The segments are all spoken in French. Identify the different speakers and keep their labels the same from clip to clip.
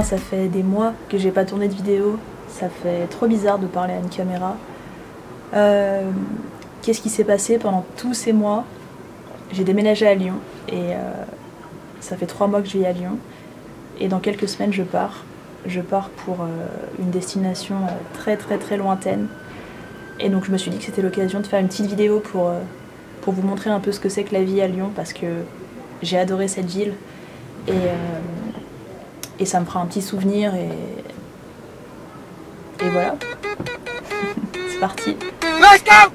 Speaker 1: ça fait des mois que j'ai pas tourné de vidéo. Ça fait trop bizarre de parler à une caméra. Qu'est-ce qui s'est passé pendant tous ces mois? J'ai déménagé à Lyon et ça fait 3 mois que je vis à Lyon. Et dans quelques semaines, je pars. Je pars pour une destination très lointaine. Et donc je me suis dit que c'était l'occasion de faire une petite vidéo pour vous montrer un peu ce que c'est que la vie à Lyon, parce que j'ai adoré cette ville. Et ça me fera un petit souvenir et voilà. C'est parti.
Speaker 2: Let's go!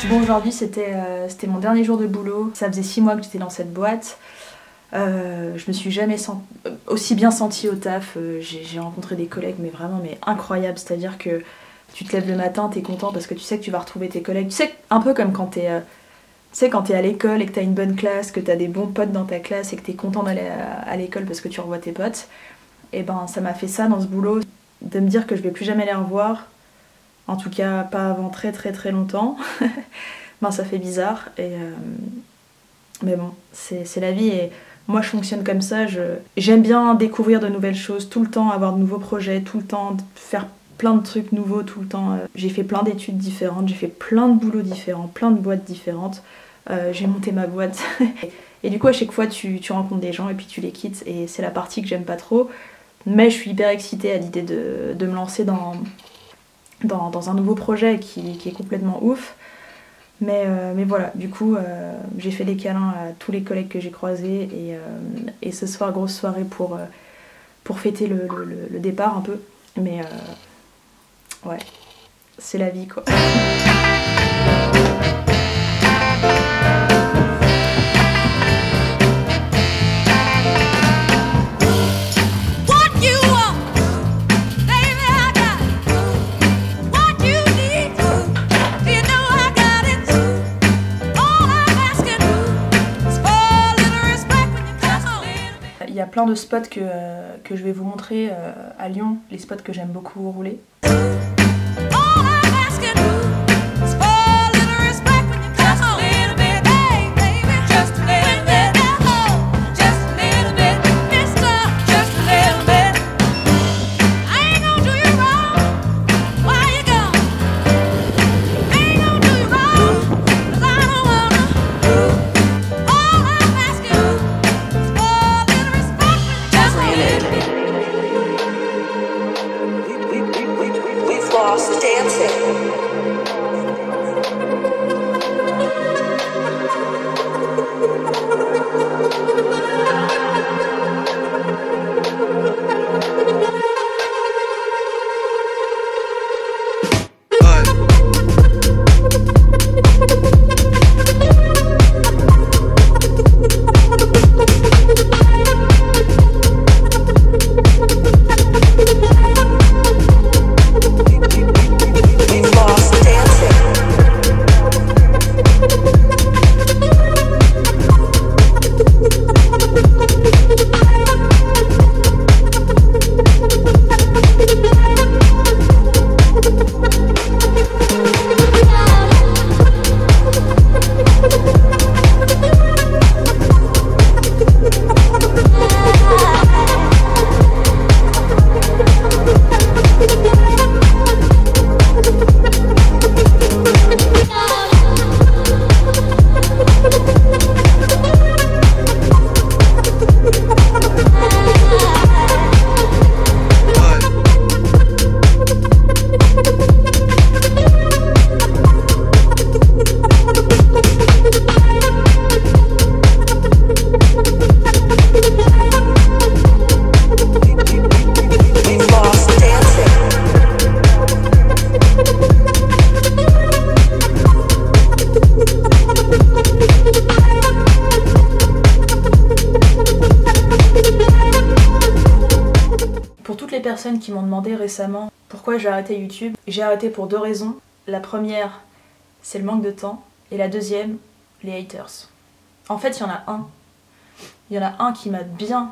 Speaker 1: Bon, aujourd'hui c'était mon dernier jour de boulot. Ça faisait 6 mois que j'étais dans cette boîte. Je me suis jamais aussi bien sentie au taf. J'ai rencontré des collègues mais incroyables. C'est-à-dire que tu te lèves le matin, t'es content parce que tu sais que tu vas retrouver tes collègues. Tu sais, un peu comme quand t'es à l'école et que t'as une bonne classe, que t'as des bons potes dans ta classe et que t'es content d'aller à l'école parce que tu revois tes potes. Et ben ça m'a fait ça dans ce boulot, de me dire que je vais plus jamais les revoir. En tout cas, pas avant très longtemps. Ben, ça fait bizarre. Mais bon, c'est la vie. Et moi, je fonctionne comme ça. J'aime bien découvrir de nouvelles choses, tout le temps avoir de nouveaux projets, tout le temps faire plein de trucs nouveaux, tout le temps. J'ai fait plein d'études différentes, j'ai fait plein de boulots différents, plein de boîtes différentes. J'ai monté ma boîte. Et du coup, à chaque fois, tu rencontres des gens et puis tu les quittes. Et c'est la partie que j'aime pas trop. Mais je suis hyper excitée à l'idée de me lancer dans un nouveau projet qui est complètement ouf. Mais voilà, du coup, j'ai fait des câlins à tous les collègues que j'ai croisés. Et ce soir, grosse soirée pour fêter le départ un peu. Mais ouais, c'est la vie quoi. Il y a plein de spots que je vais vous montrer à Lyon, les spots que j'aime beaucoup rouler. qui m'ont demandé récemment pourquoi j'ai arrêté YouTube. J'ai arrêté pour 2 raisons. La première, c'est le manque de temps. Et la deuxième, les haters. En fait, il y en a un. Il y en a un qui m'a bien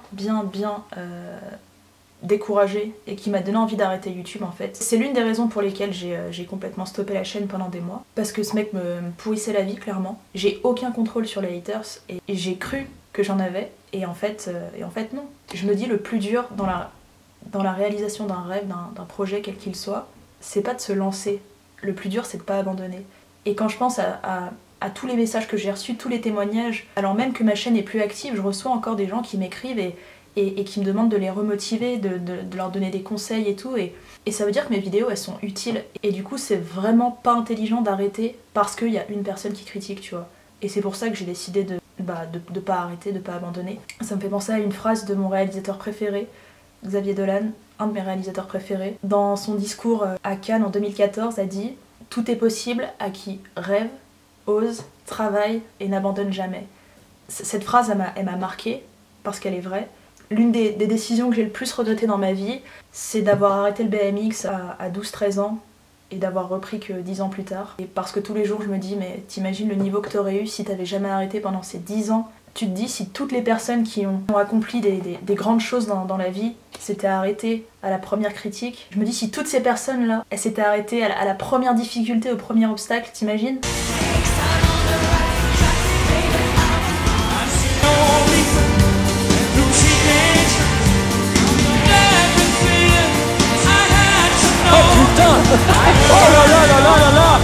Speaker 1: découragée et qui m'a donné envie d'arrêter YouTube en fait. C'est l'une des raisons pour lesquelles j'ai complètement stoppé la chaîne pendant des mois. Parce que ce mec me pourrissait la vie clairement. J'ai aucun contrôle sur les haters et j'ai cru que j'en avais et en fait non. Je me dis le plus dur dans la réalisation d'un rêve, d'un projet quel qu'il soit, c'est pas de se lancer. Le plus dur c'est de pas abandonner. Et quand je pense à tous les messages que j'ai reçus, tous les témoignages, alors même que ma chaîne est plus active, je reçois encore des gens qui m'écrivent et qui me demandent de les remotiver, de leur donner des conseils et tout. Et ça veut dire que mes vidéos, elles sont utiles. Et du coup, c'est vraiment pas intelligent d'arrêter parce qu'il y a une personne qui critique, tu vois. Et c'est pour ça que j'ai décidé de pas arrêter, de pas abandonner. Ça me fait penser à une phrase de mon réalisateur préféré, Xavier Dolan, un de mes réalisateurs préférés. Dans son discours à Cannes en 2014, a dit « Tout est possible à qui rêve, ose, travaille et n'abandonne jamais ». Cette phrase, elle m'a marquée parce qu'elle est vraie. L'une des décisions que j'ai le plus regrettées dans ma vie, c'est d'avoir arrêté le BMX à 12-13 ans et d'avoir repris que 10 ans plus tard. Et parce que tous les jours je me dis, mais t'imagines le niveau que t'aurais eu si t'avais jamais arrêté pendant ces 10 ans. Tu te dis, si toutes les personnes qui ont accompli des grandes choses dans la vie s'étaient arrêtées à la première critique, je me dis, si toutes ces personnes-là, elles s'étaient arrêtées à la première difficulté, au premier obstacle, t'imagines ?
Speaker 2: Oh là là là là là là!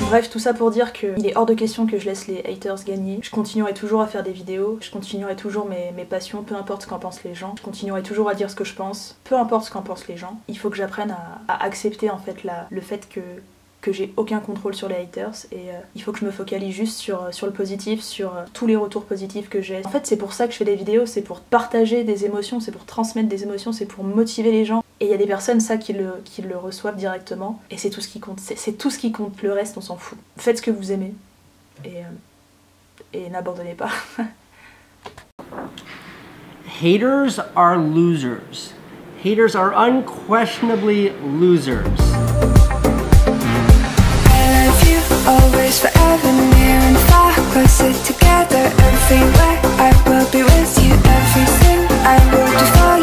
Speaker 1: Bref, tout ça pour dire qu'il est hors de question que je laisse les haters gagner. Je continuerai toujours à faire des vidéos, je continuerai toujours mes passions, peu importe ce qu'en pensent les gens. Je continuerai toujours à dire ce que je pense, peu importe ce qu'en pensent les gens. Il faut que j'apprenne à accepter en fait le fait que j'ai aucun contrôle sur les haters et il faut que je me focalise juste sur le positif, sur tous les retours positifs que j'ai. En fait, c'est pour ça que je fais des vidéos, c'est pour partager des émotions, c'est pour transmettre des émotions, c'est pour motiver les gens. Et il y a des personnes, ça, qui le reçoivent directement et c'est tout ce qui compte. C'est tout ce qui compte, le reste, on s'en fout. Faites ce que vous aimez et n'abandonnez pas.
Speaker 2: Haters are losers. Haters are unquestionably losers.
Speaker 3: Always forever near and far, closer together everywhere. I will be with you, everything I will do for you.